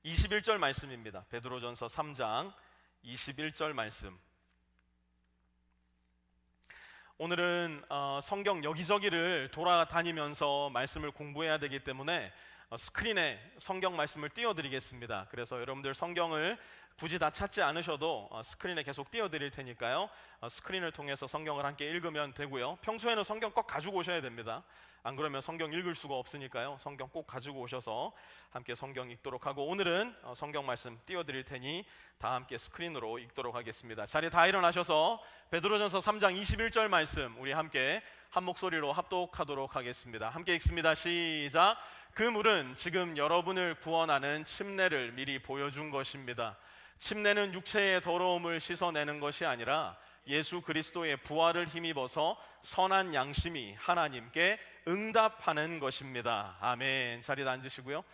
21절 말씀입니다. 베드로전서 3장 21절 말씀. 오늘은 성경 여기저기를 돌아다니면서 말씀을 공부해야 되기 때문에 스크린에 성경 말씀을 띄워드리겠습니다. 그래서 여러분들 성경을 굳이 다 찾지 않으셔도 스크린에 계속 띄워드릴 테니까요, 스크린을 통해서 성경을 함께 읽으면 되고요. 평소에는 성경 꼭 가지고 오셔야 됩니다. 안 그러면 성경 읽을 수가 없으니까요, 성경 꼭 가지고 오셔서 함께 성경 읽도록 하고, 오늘은 성경 말씀 띄워드릴 테니 다 함께 스크린으로 읽도록 하겠습니다. 자리 다 일어나셔서 베드로전서 3장 21절 말씀 우리 함께 한 목소리로 합독하도록 하겠습니다. 함께 읽습니다. 시작. 그 물은 지금 여러분을 구원하는 침례를 미리 보여준 것입니다. 침례는 육체의 더러움을 씻어내는 것이 아니라 예수 그리스도의 부활을 힘입어서 선한 양심이 하나님께 응답하는 것입니다. 아멘. 자리에 앉으시고요.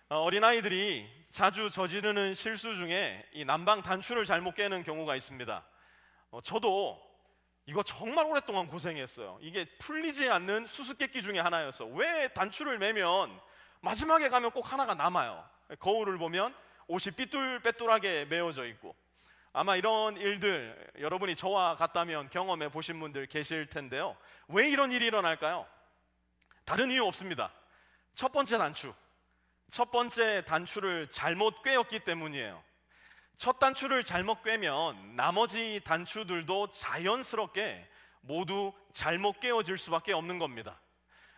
어린아이들이 자주 저지르는 실수 중에 이 난방 단추를 잘못 깨는 경우가 있습니다. 저도 이거 정말 오랫동안 고생했어요. 이게 풀리지 않는 수수께끼 중에 하나였어. 왜 단추를 매면 마지막에 가면 꼭 하나가 남아요. 거울을 보면 옷이 삐뚤빼뚤하게 메어져 있고, 아마 이런 일들 여러분이 저와 같다면 경험해 보신 분들 계실 텐데요. 왜 이런 일이 일어날까요? 다른 이유 없습니다. 첫 번째 단추를 잘못 꿰었기 때문이에요. 첫 단추를 잘못 꿰면 나머지 단추들도 자연스럽게 모두 잘못 꿰어질 수밖에 없는 겁니다.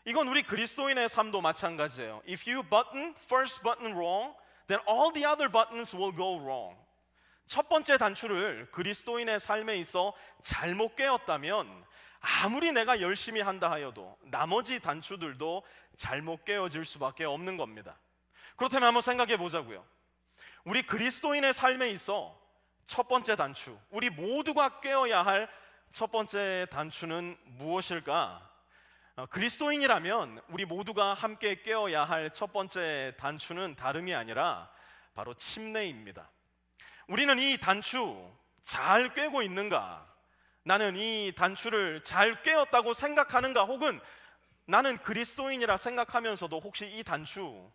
이건 우리 그리스도인의 삶도 마찬가지예요. If you button first button wrong, then all the other buttons will go wrong. 첫 번째 단추를 그리스도인의 삶에 있어 잘못 꿰었다면 아무리 내가 열심히 한다 하여도 나머지 단추들도 잘못 꿰어질 수밖에 없는 겁니다. 그렇다면 한번 생각해 보자고요. 우리 그리스도인의 삶에 있어 첫 번째 단추, 우리 모두가 꿰어야 할 첫 번째 단추는 무엇일까? 그리스도인이라면 우리 모두가 함께 꿰어야 할 첫 번째 단추는 다름이 아니라 바로 침례입니다. 우리는 이 단추 잘 꿰고 있는가? 나는 이 단추를 잘 꿰었다고 생각하는가? 혹은 나는 그리스도인이라 생각하면서도 혹시 이 단추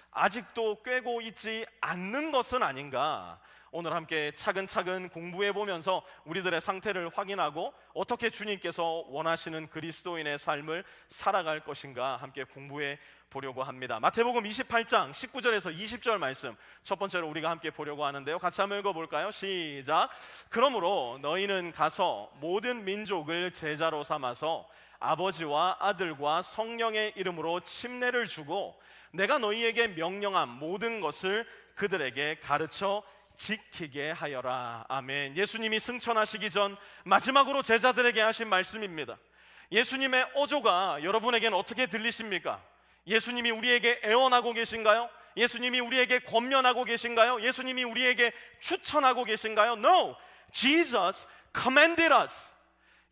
아직도 꿰고 있지 않는 것은 아닌가? 오늘 함께 차근차근 공부해 보면서 우리들의 상태를 확인하고 어떻게 주님께서 원하시는 그리스도인의 삶을 살아갈 것인가 함께 공부해 보려고 합니다. 마태복음 28장 19절에서 20절 말씀 첫 번째로 우리가 함께 보려고 하는데요, 같이 한번 읽어볼까요? 시작. 그러므로 너희는 가서 모든 민족을 제자로 삼아서 아버지와 아들과 성령의 이름으로 침례를 주고 내가 너희에게 명령한 모든 것을 그들에게 가르쳐 지키게 하여라. 아멘. 예수님이 승천하시기 전 마지막으로 제자들에게 하신 말씀입니다. 예수님의 어조가 여러분에게는 어떻게 들리십니까? 예수님이 우리에게 애원하고 계신가요? 예수님이 우리에게 권면하고 계신가요? 예수님이 우리에게 추천하고 계신가요? No! Jesus commanded us.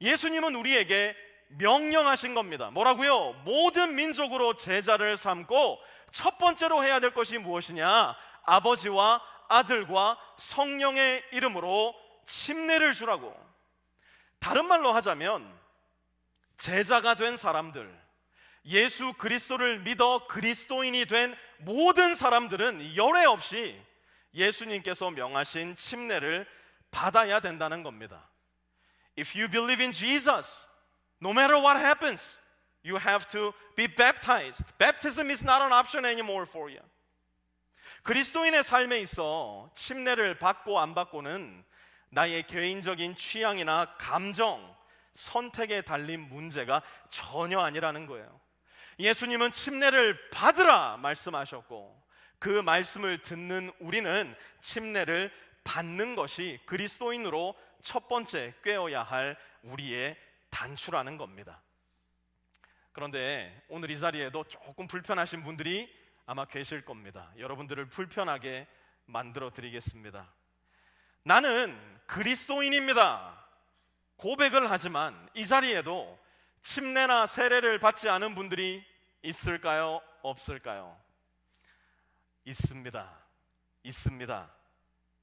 예수님은 우리에게 명령하신 겁니다. 뭐라고요? 모든 민족으로 제자를 삼고 첫 번째로 해야 될 것이 무엇이냐? 아버지와 아들과 성령의 이름으로 침례를 주라고. 다른 말로 하자면 제자가 된 사람들, 예수 그리스도를 믿어 그리스도인이 된 모든 사람들은 열애 없이 예수님께서 명하신 침례를 받아야 된다는 겁니다. If you believe in Jesus, no matter what happens, you have to be baptized. Baptism is not an option anymore for you. 그리스도인의 삶에 있어 침례를 받고 안 받고는 나의 개인적인 취향이나 감정, 선택에 달린 문제가 전혀 아니라는 거예요. 예수님은 침례를 받으라 말씀하셨고 그 말씀을 듣는 우리는 침례를 받는 것이 그리스도인으로 첫 번째 꿰어야 할 우리의 단추라는 겁니다. 그런데 오늘 이 자리에도 조금 불편하신 분들이 아마 계실 겁니다. 여러분들을 불편하게 만들어 드리겠습니다. 나는 그리스도인입니다 고백을 하지만 이 자리에도 침례나 세례를 받지 않은 분들이 있을까요? 없을까요? 있습니다.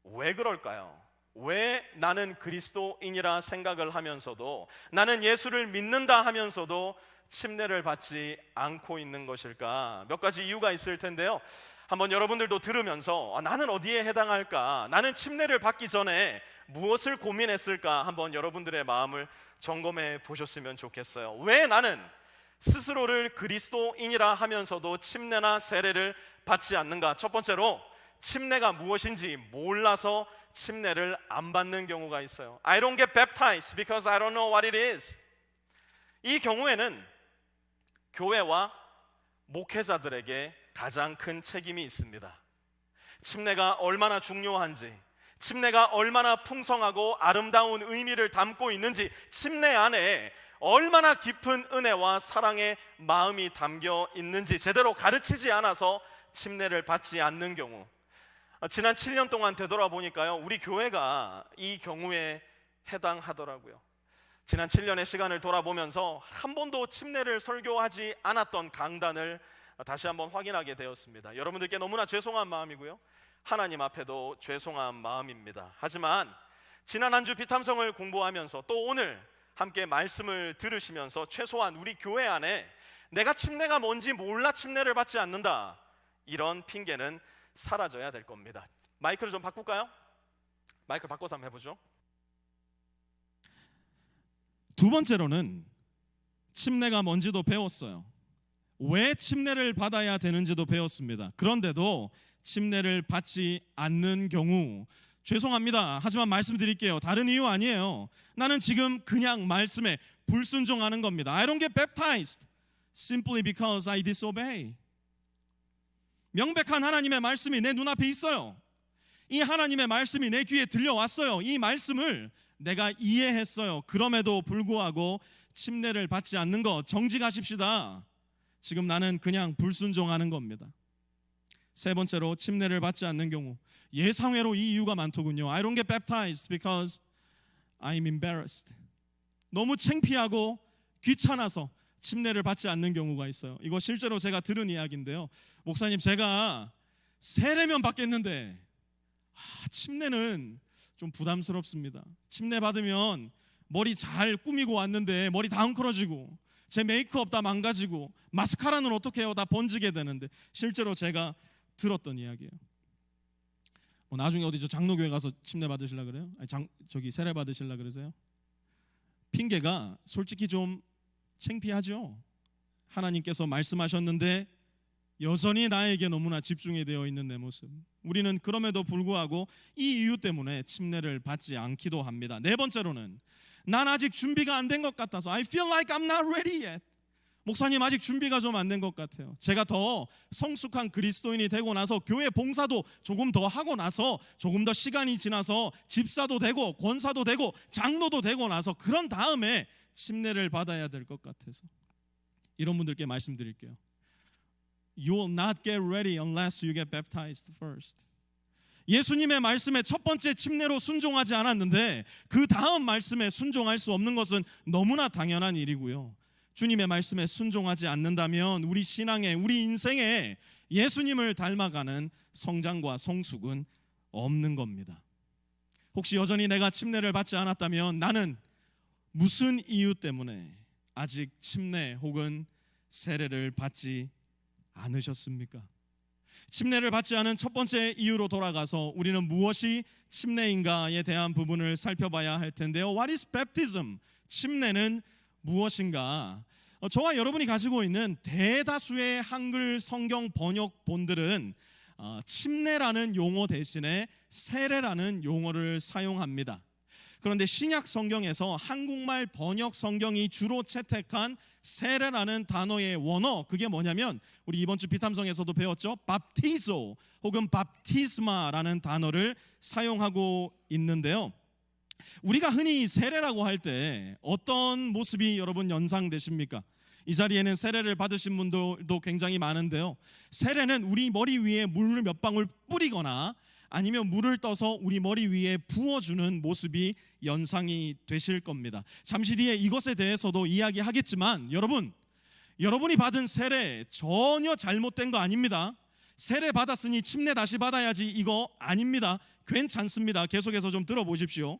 왜 그럴까요? 왜 나는 그리스도인이라 생각을 하면서도, 나는 예수를 믿는다 하면서도 침례를 받지 않고 있는 것일까? 몇 가지 이유가 있을 텐데요. 한번 여러분들도 들으면서 나는 어디에 해당할까? 나는 침례를 받기 전에 무엇을 고민했을까? 한번 여러분들의 마음을 점검해 보셨으면 좋겠어요. 왜 나는 스스로를 그리스도인이라 하면서도 침례나 세례를 받지 않는가? 첫 번째로, 침례가 무엇인지 몰라서 침례를 안 받는 경우가 있어요. I don't get baptized because I don't know what it is. 이 경우에는 교회와 목회자들에게 가장 큰 책임이 있습니다. 침례가 얼마나 중요한지, 침례가 얼마나 풍성하고 아름다운 의미를 담고 있는지, 침례 안에 얼마나 깊은 은혜와 사랑의 마음이 담겨 있는지 제대로 가르치지 않아서 침례를 받지 않는 경우, 지난 7년 동안 되돌아보니까요, 우리 교회가 이 경우에 해당하더라고요. 지난 7년의 시간을 돌아보면서 한 번도 침례를 설교하지 않았던 강단을 다시 한번 확인하게 되었습니다. 여러분들께 너무나 죄송한 마음이고요, 하나님 앞에도 죄송한 마음입니다. 하지만 지난 한 주 비탐성을 공부하면서 또 오늘 함께 말씀을 들으시면서 최소한 우리 교회 안에 내가 침례가 뭔지 몰라 침례를 받지 않는다, 이런 핑계는 사라져야 될 겁니다. 마이크를 좀 바꿀까요? 마이크를 바꿔서 한번 해보죠. 두 번째로는 침례가 뭔지도 배웠어요. 왜 침례를 받아야 되는지도 배웠습니다. 그런데도 침례를 받지 않는 경우, 죄송합니다, 하지만 말씀드릴게요. 다른 이유 아니에요. 나는 지금 그냥 말씀에 불순종하는 겁니다. I don't get baptized simply because I disobey. 명백한 하나님의 말씀이 내 눈앞에 있어요. 이 하나님의 말씀이 내 귀에 들려왔어요. 이 말씀을 내가 이해했어요. 그럼에도 불구하고 침례를 받지 않는 것, 정직하십시다. 지금 나는 그냥 불순종하는 겁니다. 세 번째로, 침례를 받지 않는 경우, 예상외로 이 이유가 많더군요. I don't get baptized because I'm embarrassed. 너무 창피하고 귀찮아서 침례를 받지 않는 경우가 있어요. 이거 실제로 제가 들은 이야기인데요. 목사님, 제가 세례면 받겠는데 침례는 좀 부담스럽습니다. 침례 받으면 머리 잘 꾸미고 왔는데 머리 다 엉클어지고, 제 메이크업 다 망가지고, 마스카라는 어떻게 해요? 다 번지게 되는데. 실제로 제가 들었던 이야기예요. 나중에 어디서 장로교회 가서 침례 받으시려 그래요? 저기 세례 받으시려 그러세요? 핑계가 솔직히 좀 창피하죠. 하나님께서 말씀하셨는데 여전히 나에게 너무나 집중이 되어 있는 내 모습. 우리는 그럼에도 불구하고 이 이유 때문에 침례를 받지 않기도 합니다. 네 번째로는, 난 아직 준비가 안 된 것 같아서 I feel like I'm not ready yet. 목사님, 아직 준비가 좀 안 된 것 같아요. 제가 더 성숙한 그리스도인이 되고 나서, 교회 봉사도 조금 더 하고 나서, 조금 더 시간이 지나서 집사도 되고 권사도 되고 장로도 되고 나서, 그런 다음에 침례를 받아야 될 것 같아서. 이런 분들께 말씀드릴게요. You will not get ready unless you get baptized first. 예수님의 말씀에 첫 번째 침례로 순종하지 않았는데 그 다음 말씀에 순종할 수 없는 것은 너무나 당연한 일이고요. 주님의 말씀에 순종하지 않는다면 우리 신앙에, 우리 인생에 예수님을 닮아가는 성장과 성숙은 없는 겁니다. 혹시 여전히 내가 침례를 받지 않았다면 나는 무슨 이유 때문에 아직 침례 혹은 세례를 받지 않으셨습니까? 침례를 받지 않은 첫 번째 이유로 돌아가서 우리는 무엇이 침례인가에 대한 부분을 살펴봐야 할 텐데요. What is baptism? 침례는 무엇인가? 저와 여러분이 가지고 있는 대다수의 한글 성경 번역본들은 침례라는 용어 대신에 세례라는 용어를 사용합니다. 그런데 신약 성경에서 한국말 번역 성경이 주로 채택한 세례라는 단어의 원어, 그게 뭐냐면 우리 이번 주 비탐성에서도 배웠죠. 밥티소 혹은 밥티스마라는 단어를 사용하고 있는데요. 우리가 흔히 세례라고 할 때 어떤 모습이 여러분 연상되십니까? 이 자리에는 세례를 받으신 분들도 굉장히 많은데요. 세례는 우리 머리 위에 물을 몇 방울 뿌리거나 아니면 물을 떠서 우리 머리 위에 부어주는 모습이 연상이 되실 겁니다. 잠시 뒤에 이것에 대해서도 이야기하겠지만 여러분이 받은 세례 전혀 잘못된 거 아닙니다. 세례 받았으니 침례 다시 받아야지, 이거 아닙니다. 괜찮습니다. 계속해서 좀 들어보십시오.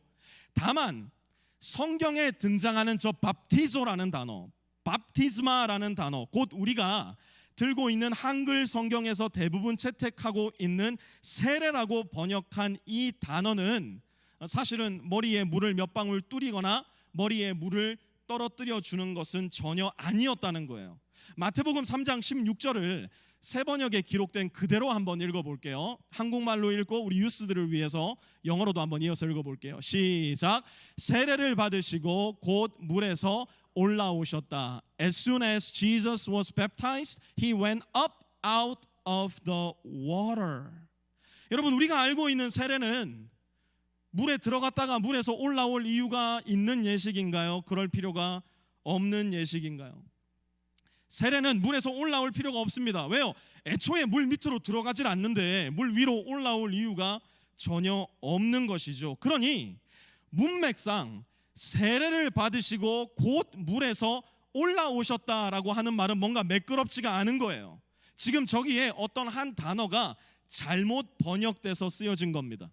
다만 성경에 등장하는 저 밥티조라는 단어, 밥티스마라는 단어, 곧 우리가 들고 있는 한글 성경에서 대부분 채택하고 있는 세례라고 번역한 이 단어는 사실은 머리에 물을 몇 방울 뿌리거나 머리에 물을 떨어뜨려 주는 것은 전혀 아니었다는 거예요. 마태복음 3장 16절을 새 번역에 기록된 그대로 한번 읽어볼게요. 한국말로 읽고 우리 유스들을 위해서 영어로도 한번 이어서 읽어볼게요. 시작. 세례를 받으시고 곧 물에서 올라오셨다. As soon as Jesus was baptized, he went up out of the water. 여러분, 우리가 알고 있는 세례는 물에 들어갔다가 물에서 올라올 이유가 있는 예식인가요? 그럴 필요가 없는 예식인가요? 세례는 물에서 올라올 필요가 없습니다. 왜요? 애초에 물 밑으로 들어가질 않는데 물 위로 올라올 이유가 전혀 없는 것이죠. 그러니 문맥상 세례를 받으시고 곧 물에서 올라오셨다라고 하는 말은 뭔가 매끄럽지가 않은 거예요. 지금 저기에 어떤 한 단어가 잘못 번역돼서 쓰여진 겁니다.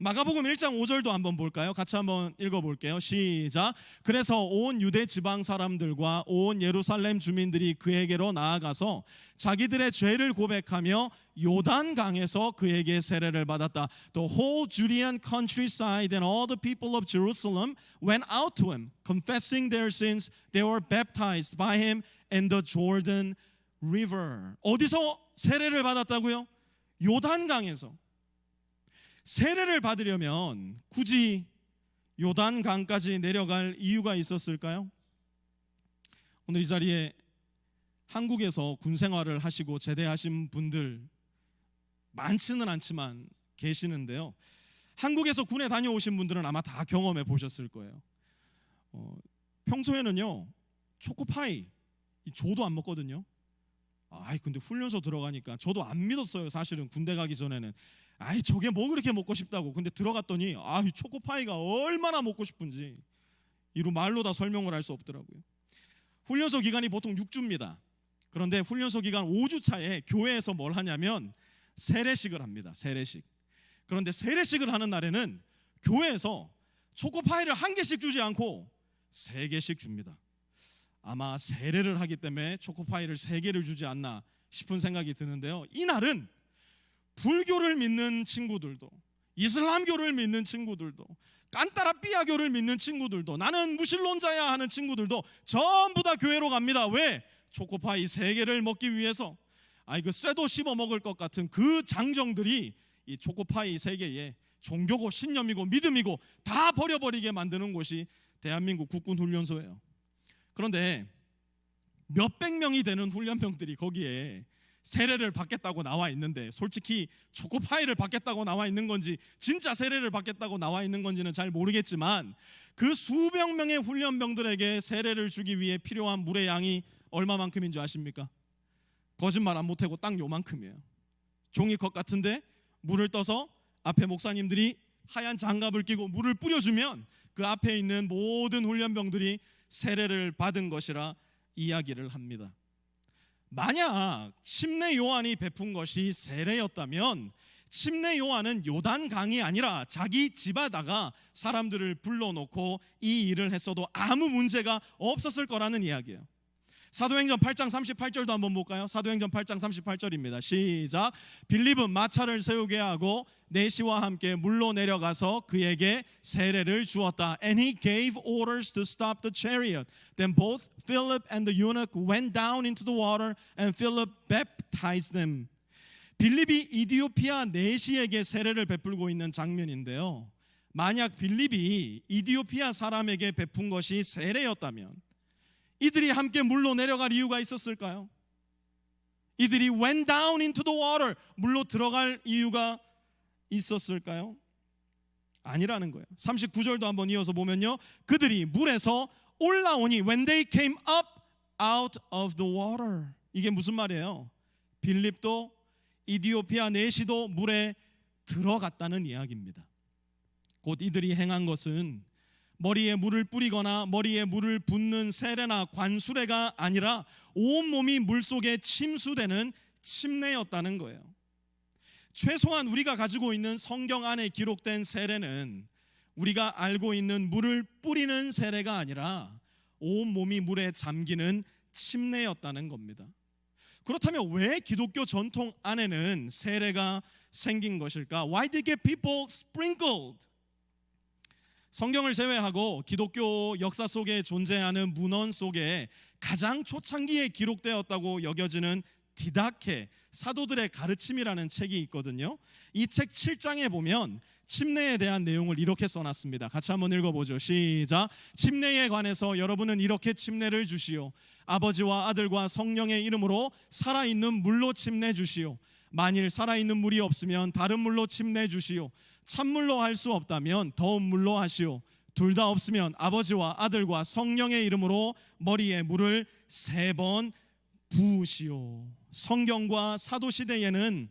마가복음 1장 5절도 한번 볼까요? 같이 한번 읽어볼게요. 시작. 그래서 온 유대 지방 사람들과 온 예루살렘 주민들이 그에게로 나아가서 자기들의 죄를 고백하며 요단강에서 그에게 세례를 받았다. The whole Judean countryside and all the people of Jerusalem went out to him, confessing their sins. They were baptized by him in the Jordan River. 어디서 세례를 받았다고요? 요단강에서. 세례를 받으려면 굳이 요단강까지 내려갈 이유가 있었을까요? 오늘 이 자리에 한국에서 군 생활을 하시고 제대하신 분들 많지는 않지만 계시는데요. 한국에서 군에 다녀오신 분들은 아마 다 경험해 보셨을 거예요. 평소에는요 초코파이 조도 안 먹거든요. 근데 훈련소 들어가니까 저도 안 믿었어요. 사실은 군대 가기 전에는 저게 뭐 그렇게 먹고 싶다고. 근데 들어갔더니 이 초코파이가 얼마나 먹고 싶은지 이루 말로 다 설명을 할 수 없더라고요. 훈련소 기간이 보통 6주입니다. 그런데 훈련소 기간 5주 차에 교회에서 뭘 하냐면 세례식을 합니다. 세례식. 그런데 세례식을 하는 날에는 교회에서 초코파이를 1개씩 주지 않고 3개씩 줍니다. 아마 세례를 하기 때문에 초코파이를 3개를 주지 않나 싶은 생각이 드는데요. 이날은 불교를 믿는 친구들도, 이슬람교를 믿는 친구들도, 깐따라삐아교를 믿는 친구들도, 나는 무신론자야 하는 친구들도 전부 다 교회로 갑니다. 왜? 초코파이 3개를 먹기 위해서. 그 쇠도 씹어 먹을 것 같은 그 장정들이 이 초코파이 3개에 종교고 신념이고 믿음이고 다 버려버리게 만드는 곳이 대한민국 국군훈련소예요. 그런데 몇백 명이 되는 훈련병들이 거기에 세례를 받겠다고 나와 있는데, 솔직히 초코파이를 받겠다고 나와 있는 건지 진짜 세례를 받겠다고 나와 있는 건지는 잘 모르겠지만 그 수백 명의 훈련병들에게 세례를 주기 위해 필요한 물의 양이 얼마만큼인 줄 아십니까? 거짓말 안 못하고 딱 요만큼이에요. 종이컵 같은데 물을 떠서 앞에 목사님들이 하얀 장갑을 끼고 물을 뿌려주면 그 앞에 있는 모든 훈련병들이 세례를 받은 것이라 이야기를 합니다. 만약 침례 요한이 베푼 것이 세례였다면 침례 요한은 요단강이 아니라 자기 집에다가 사람들을 불러놓고 이 일을 했어도 아무 문제가 없었을 거라는 이야기예요. 사도행전 8장 38절도 한번 볼까요? 사도행전 8장 38절입니다. 시작. 빌립은 마차를 세우게 하고 내시와 함께 물로 내려가서 그에게 세례를 주었다. And he gave orders to stop the chariot. Then both Philip and the eunuch went down into the water and Philip baptized them. 빌립이 이디오피아 내시에게 세례를 베풀고 있는 장면인데요. 만약 빌립이 이디오피아 사람에게 베푼 것이 세례였다면 이들이 함께 물로 내려갈 이유가 있었을까요? 이들이 went down into the water, 물로 들어갈 이유가 있었을까요? 아니라는 거예요. 39절도 한번 이어서 보면요, 그들이 물에서 올라오니 when they came up out of the water. 이게 무슨 말이에요? 빌립도 이디오피아 내시도 물에 들어갔다는 이야기입니다. 곧 이들이 행한 것은 머리에 물을 뿌리거나 머리에 물을 붓는 세례나 관수례가 아니라 온몸이 물속에 침수되는 침례였다는 거예요. 최소한 우리가 가지고 있는 성경 안에 기록된 세례는 우리가 알고 있는 물을 뿌리는 세례가 아니라 온 몸이 물에 잠기는 침례였다는 겁니다. 그렇다면 왜 기독교 전통 안에는 세례가 생긴 것일까? Why did get people sprinkled? 성경을 제외하고 기독교 역사 속에 존재하는 문헌 속에 가장 초창기에 기록되었다고 여겨지는 디다케, 사도들의 가르침이라는 책이 있거든요. 이 책 7장에 보면 침례에 대한 내용을 이렇게 써놨습니다. 같이 한번 읽어보죠. 시작. 침례에 관해서 여러분은 이렇게 침례를 주시오. 아버지와 아들과 성령의 이름으로 살아있는 물로 침례 주시오. 만일 살아있는 물이 없으면 다른 물로 침례 주시오. 찬물로 할 수 없다면 더운 물로 하시오. 둘 다 없으면 아버지와 아들과 성령의 이름으로 머리에 물을 3번 부으시오. 성경과 사도 시대에는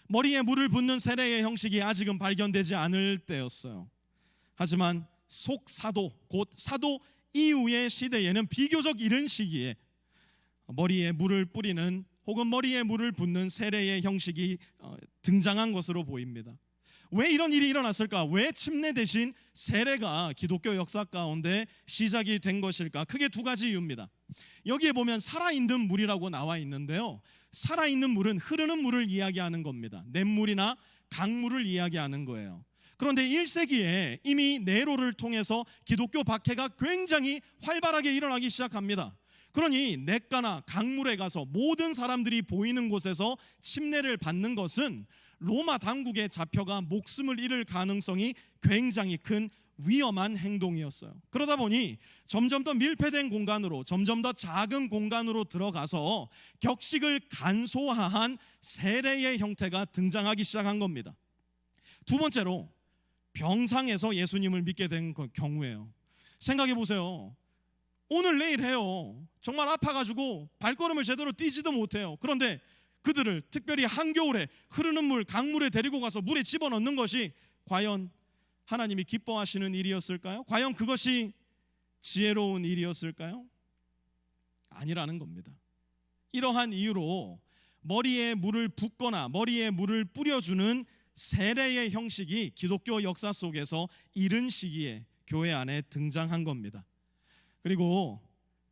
머리에 물을 붓는 세례의 형식이 아직은 발견되지 않을 때였어요. 하지만 속사도, 곧 사도 이후의 시대에는 비교적 이른 시기에 머리에 물을 뿌리는 혹은 머리에 물을 붓는 세례의 형식이 등장한 것으로 보입니다. 왜 이런 일이 일어났을까? 왜 침례 대신 세례가 기독교 역사 가운데 시작이 된 것일까? 크게 2가지 이유입니다. 여기에 보면 살아있는 물이라고 나와 있는데요, 살아있는 물은 흐르는 물을 이야기하는 겁니다. 냇물이나 강물을 이야기하는 거예요. 그런데 1세기에 이미 네로를 통해서 기독교 박해가 굉장히 활발하게 일어나기 시작합니다. 그러니 냇가나 강물에 가서 모든 사람들이 보이는 곳에서 침례를 받는 것은 로마 당국에 잡혀가 목숨을 잃을 가능성이 굉장히 큰 위험한 행동이었어요. 그러다 보니 점점 더 밀폐된 공간으로, 점점 더 작은 공간으로 들어가서 격식을 간소화한 세례의 형태가 등장하기 시작한 겁니다. 2번째로 병상에서 예수님을 믿게 된 경우예요. 생각해 보세요. 오늘 내일 해요. 정말 아파가지고 발걸음을 제대로 뛰지도 못해요. 그런데 그들을 특별히 한겨울에 흐르는 물, 강물에 데리고 가서 물에 집어넣는 것이 과연 하나님이 기뻐하시는 일이었을까요? 과연 그것이 지혜로운 일이었을까요? 아니라는 겁니다. 이러한 이유로 머리에 물을 붓거나 머리에 물을 뿌려주는 세례의 형식이 기독교 역사 속에서 이른 시기에 교회 안에 등장한 겁니다. 그리고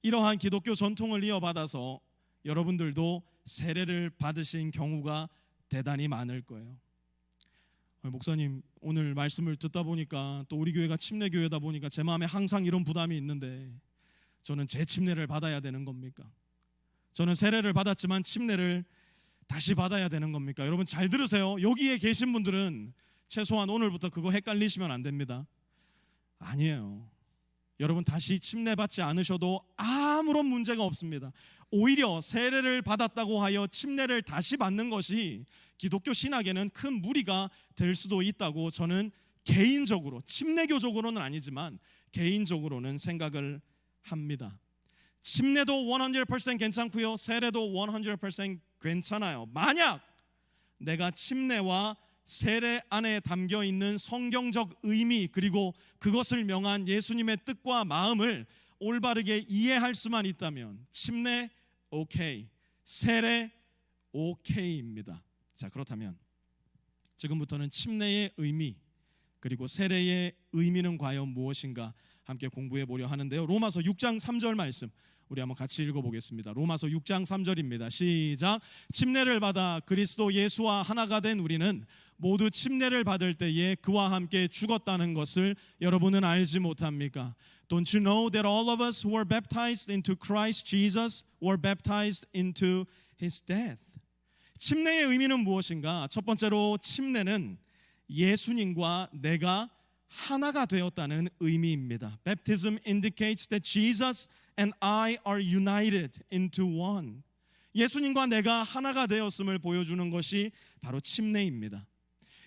이러한 기독교 전통을 이어받아서 여러분들도 세례를 받으신 경우가 대단히 많을 거예요. 목사님, 오늘 말씀을 듣다 보니까 또 우리 교회가 침례교회다 보니까 제 마음에 항상 이런 부담이 있는데, 저는 제 침례를 받아야 되는 겁니까? 저는 세례를 받았지만 침례를 다시 받아야 되는 겁니까? 여러분 잘 들으세요. 여기에 계신 분들은 최소한 오늘부터 그거 헷갈리시면 안 됩니다. 아니에요. 여러분 다시 침례 받지 않으셔도 아무런 문제가 없습니다. 오히려 세례를 받았다고 하여 침례를 다시 받는 것이 기독교 신학에는 큰 무리가 될 수도 있다고 저는 개인적으로, 침례교적으로는 아니지만 개인적으로는 생각을 합니다. 침례도 100% 괜찮고요, 세례도 100% 괜찮아요. 만약 내가 침례와 세례 안에 담겨 있는 성경적 의미, 그리고 그것을 명한 예수님의 뜻과 마음을 올바르게 이해할 수만 있다면 침례 오케이, 세례 오케이입니다. 자, 그렇다면 지금부터는 침례의 의미 그리고 세례의 의미는 과연 무엇인가 함께 공부해 보려 하는데요. 로마서 6장 3절 말씀 우리 한번 같이 읽어보겠습니다. 로마서 6장 3절입니다. 시작. 침례를 받아 그리스도 예수와 하나가 된 우리는 모두 침례를 받을 때에 그와 함께 죽었다는 것을 여러분은 알지 못합니까? Don't you know that all of us who were baptized into Christ Jesus were baptized into His death? 침례의 의미는 무엇인가? 첫 번째로 침례는 예수님과 내가 하나가 되었다는 의미입니다. Baptism indicates that Jesus and I are united into one. 예수님과 내가 하나가 되었음을 보여주는 것이 바로 침례입니다.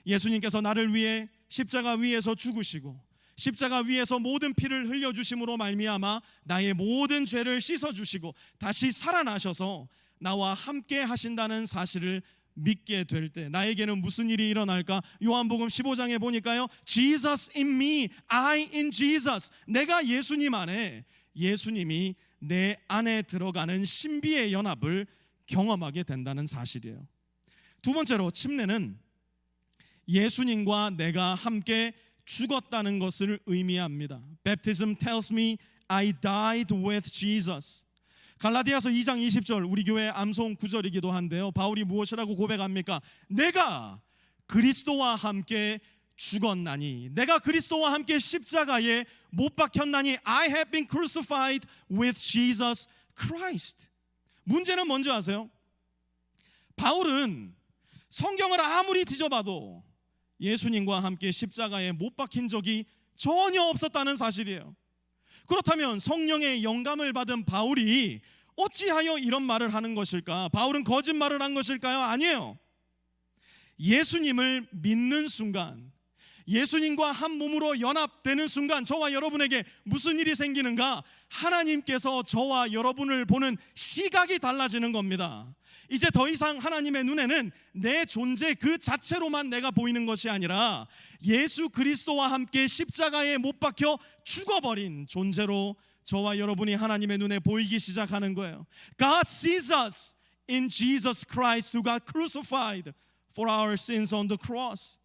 예수님께서 나를 위해 십자가 위에서 죽으시고 십자가 위에서 모든 피를 흘려주심으로 말미암아 나의 모든 죄를 씻어주시고 다시 살아나셔서 나와 함께 하신다는 사실을 믿게 될 때 나에게는 무슨 일이 일어날까? 요한복음 15장에 보니까요, Jesus in me, I in Jesus. 내가 예수님 안에, 예수님이 내 안에 들어가는 신비의 연합을 경험하게 된다는 사실이에요. 두 번째로 침례는 예수님과 내가 함께 죽었다는 것을 의미합니다. Baptism tells me I died with Jesus. 갈라디아서 2장 20절 우리 교회 암송 구절이기도 한데요. 바울이 무엇이라고 고백합니까? 내가 그리스도와 함께 죽었나니, 내가 그리스도와 함께 십자가에 못 박혔나니, I have been crucified with Jesus Christ. 문제는 뭔지 아세요? 바울은 성경을 아무리 뒤져봐도 예수님과 함께 십자가에 못 박힌 적이 전혀 없었다는 사실이에요. 그렇다면 성령의 영감을 받은 바울이 어찌하여 이런 말을 하는 것일까? 바울은 거짓말을 한 것일까요? 아니에요. 예수님을 믿는 순간, 예수님과 한 몸으로 연합되는 순간 저와 여러분에게 무슨 일이 생기는가? 하나님께서 저와 여러분을 보는 시각이 달라지는 겁니다. 이제 더 이상 하나님의 눈에는 내 존재 그 자체로만 내가 보이는 것이 아니라 예수 그리스도와 함께 십자가에 못 박혀 죽어버린 존재로 저와 여러분이 하나님의 눈에 보이기 시작하는 거예요. God sees us in Jesus Christ who got crucified for our sins on the cross.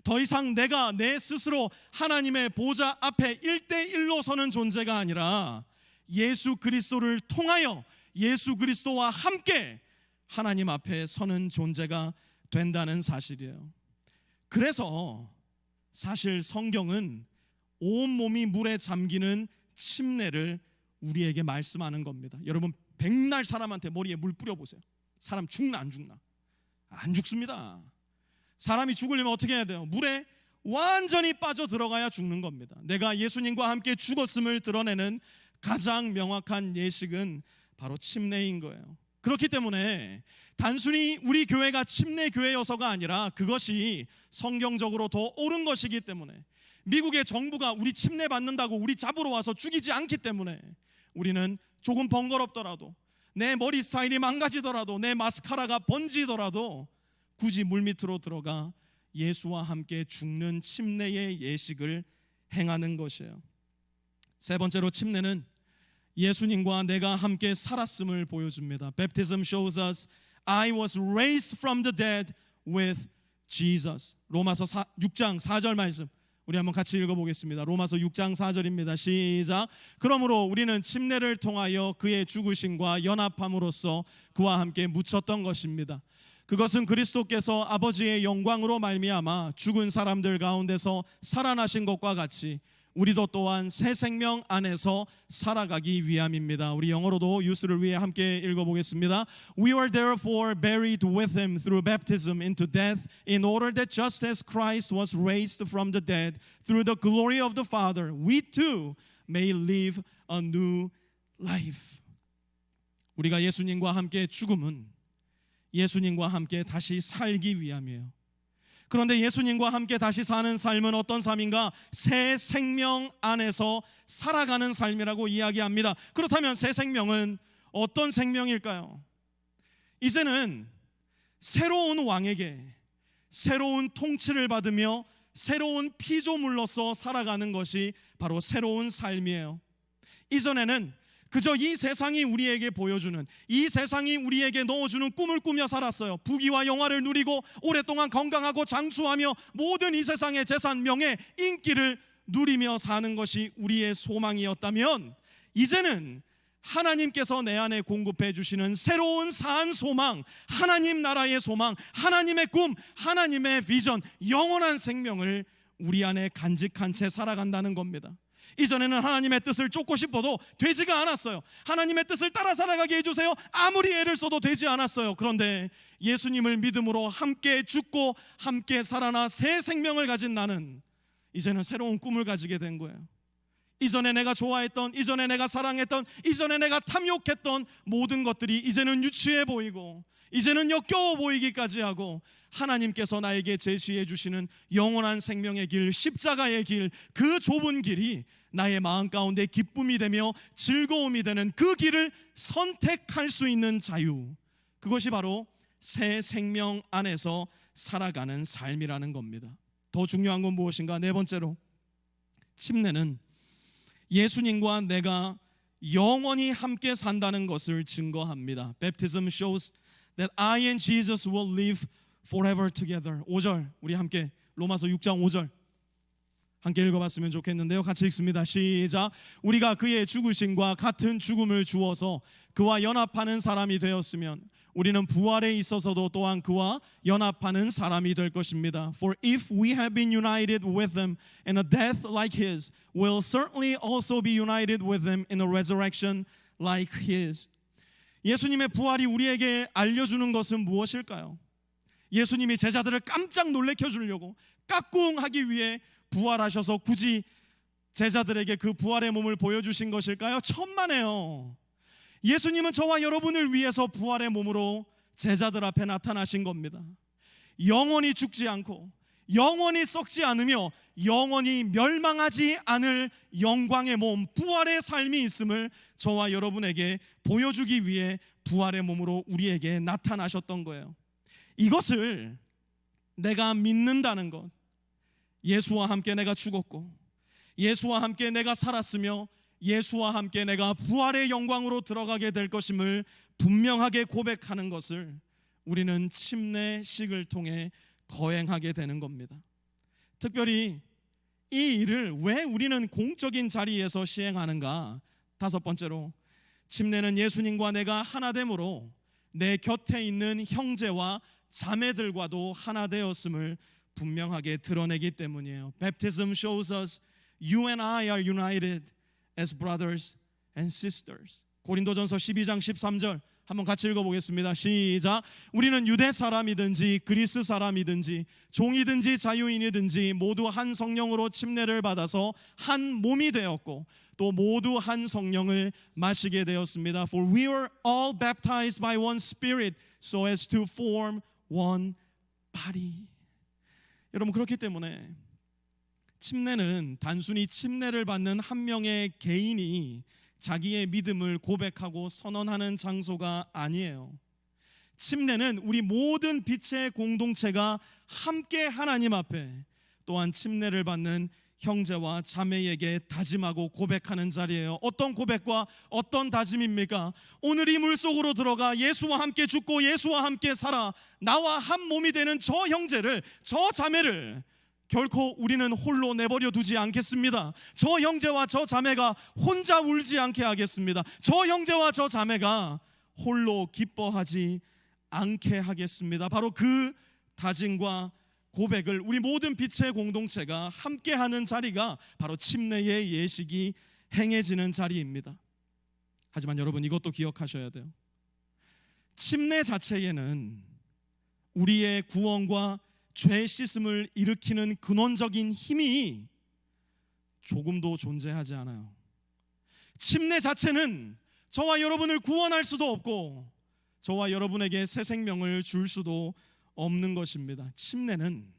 더 이상 내가 내 스스로 하나님의 보좌 앞에 1대1로 서는 존재가 아니라 예수 그리스도를 통하여 예수 그리스도와 함께 하나님 앞에 서는 존재가 된다는 사실이에요. 그래서 사실 성경은 온몸이 물에 잠기는 침례를 우리에게 말씀하는 겁니다. 여러분, 백날 사람한테 머리에 물 뿌려보세요. 사람 죽나 안 죽나? 안 죽습니다. 사람이 죽으려면 어떻게 해야 돼요? 물에 완전히 빠져 들어가야 죽는 겁니다. 내가 예수님과 함께 죽었음을 드러내는 가장 명확한 예식은 바로 침례인 거예요. 그렇기 때문에 단순히 우리 교회가 침례 교회여서가 아니라 그것이 성경적으로 더 옳은 것이기 때문에, 미국의 정부가 우리 침례 받는다고 우리 잡으러 와서 죽이지 않기 때문에 우리는 조금 번거롭더라도, 내 머리 스타일이 망가지더라도, 내 마스카라가 번지더라도 굳이 물밑으로 들어가 예수와 함께 죽는 침례의 예식을 행하는 것이에요. 세 번째로 침례는 예수님과 내가 함께 살았음을 보여줍니다. Baptism shows us I was raised from the dead with Jesus. 로마서 6장 4절 말씀 우리 한번 같이 읽어보겠습니다. 로마서 6장 4절입니다. 시작. 그러므로 우리는 침례를 통하여 그의 죽으심과 연합함으로써 그와 함께 묻혔던 것입니다. 그것은 그리스도께서 아버지의 영광으로 말미암아 죽은 사람들 가운데서 살아나신 것과 같이 우리도 또한 새 생명 안에서 살아가기 위함입니다. 우리 영어로도 유스를 위해 함께 읽어보겠습니다. We were therefore buried with him through baptism into death, in order that just as Christ was raised from the dead through the glory of the Father, we too may live a new life. 우리가 예수님과 함께 죽음은 예수님과 함께 다시 살기 위함이에요. 그런데 예수님과 함께 다시 사는 삶은 어떤 삶인가? 새 생명 안에서 살아가는 삶이라고 이야기합니다. 그렇다면 새 생명은 어떤 생명일까요? 이제는 새로운 왕에게 새로운 통치를 받으며 새로운 피조물로서 살아가는 것이 바로 새로운 삶이에요. 이전에는 그저 이 세상이 우리에게 보여주는, 이 세상이 우리에게 넣어주는 꿈을 꾸며 살았어요. 부귀와 영화를 누리고 오랫동안 건강하고 장수하며 모든 이 세상의 재산, 명예, 인기를 누리며 사는 것이 우리의 소망이었다면, 이제는 하나님께서 내 안에 공급해 주시는 새로운 산 소망, 하나님 나라의 소망, 하나님의 꿈, 하나님의 비전, 영원한 생명을 우리 안에 간직한 채 살아간다는 겁니다. 이전에는 하나님의 뜻을 쫓고 싶어도 되지가 않았어요. 하나님의 뜻을 따라 살아가게 해주세요. 아무리 애를 써도 되지 않았어요. 그런데 예수님을 믿음으로 함께 죽고 함께 살아나 새 생명을 가진 나는 이제는 새로운 꿈을 가지게 된 거예요. 이전에 내가 좋아했던, 이전에 내가 사랑했던, 이전에 내가 탐욕했던 모든 것들이 이제는 유치해 보이고, 이제는 역겨워 보이기까지 하고, 하나님께서 나에게 제시해 주시는 영원한 생명의 길, 십자가의 길, 그 좁은 길이 나의 마음 가운데 기쁨이 되며 즐거움이 되는 그 길을 선택할 수 있는 자유, 그것이 바로 새 생명 안에서 살아가는 삶이라는 겁니다. 더 중요한 건 무엇인가? 네 번째로, 침례는 예수님과 내가 영원히 함께 산다는 것을 증거합니다. Baptism shows that I and Jesus will live forever together. 5절 우리 함께 로마서 6장 5절 함께 읽어봤으면 좋겠는데요. 같이 읽습니다. 시작. 우리가 그의 죽으심과 같은 죽음을 주어서 그와 연합하는 사람이 되었으면 우리는 부활에 있어서도 또한 그와 연합하는 사람이 될 것입니다. For if we have been united with him in a death like his, we'll certainly also be united with him in a resurrection like his. 예수님의 부활이 우리에게 알려주는 것은 무엇일까요? 예수님이 제자들을 깜짝 놀래켜 주려고 까꿍하기 위해 부활하셔서 굳이 제자들에게 그 부활의 몸을 보여주신 것일까요? 천만에요. 예수님은 저와 여러분을 위해서 부활의 몸으로 제자들 앞에 나타나신 겁니다. 영원히 죽지 않고 영원히 썩지 않으며 영원히 멸망하지 않을 영광의 몸, 부활의 삶이 있음을 저와 여러분에게 보여주기 위해 부활의 몸으로 우리에게 나타나셨던 거예요. 이것을 내가 믿는다는 것, 예수와 함께 내가 죽었고 예수와 함께 내가 살았으며 예수와 함께 내가 부활의 영광으로 들어가게 될 것임을 분명하게 고백하는 것을 우리는 침례식을 통해 거행하게 되는 겁니다. 특별히 이 일을 왜 우리는 공적인 자리에서 시행하는가? 다섯 번째로, 침례는 예수님과 내가 하나됨으로 내 곁에 있는 형제와 자매들과도 하나 되었음을 분명하게 드러내기 때문이에요. Baptism shows us you and I are united as brothers and sisters. 고린도전서 12장 13절 한번 같이 읽어보겠습니다. 시작. 우리는 유대 사람이든지 그리스 사람이든지 종이든지 자유인이든지 모두 한 성령으로 침례를 받아서 한 몸이 되었고 또 모두 한 성령을 마시게 되었습니다. For we were all baptized by one spirit so as to form one body. 여러분, 그렇기 때문에 침례는 단순히 침례를 받는 한 명의 개인이 자기의 믿음을 고백하고 선언하는 장소가 아니에요. 침례는 우리 모든 빛의 공동체가 함께 하나님 앞에, 또한 침례를 받는 형제와 자매에게 다짐하고 고백하는 자리예요. 어떤 고백과 어떤 다짐입니까? 오늘 이 물속으로 들어가 예수와 함께 죽고 예수와 함께 살아 나와 한 몸이 되는 저 형제를, 저 자매를 결코 우리는 홀로 내버려 두지 않겠습니다. 저 형제와 저 자매가 혼자 울지 않게 하겠습니다. 저 형제와 저 자매가 홀로 기뻐하지 않게 하겠습니다. 바로 그 다짐과 고백을 우리 모든 빛의 공동체가 함께하는 자리가 바로 침례의 예식이 행해지는 자리입니다. 하지만 여러분, 이것도 기억하셔야 돼요. 침례 자체에는 우리의 구원과 죄 씻음을 일으키는 근원적인 힘이 조금도 존재하지 않아요. 침례 자체는 저와 여러분을 구원할 수도 없고 저와 여러분에게 새 생명을 줄 수도 없는 것입니다. 침례는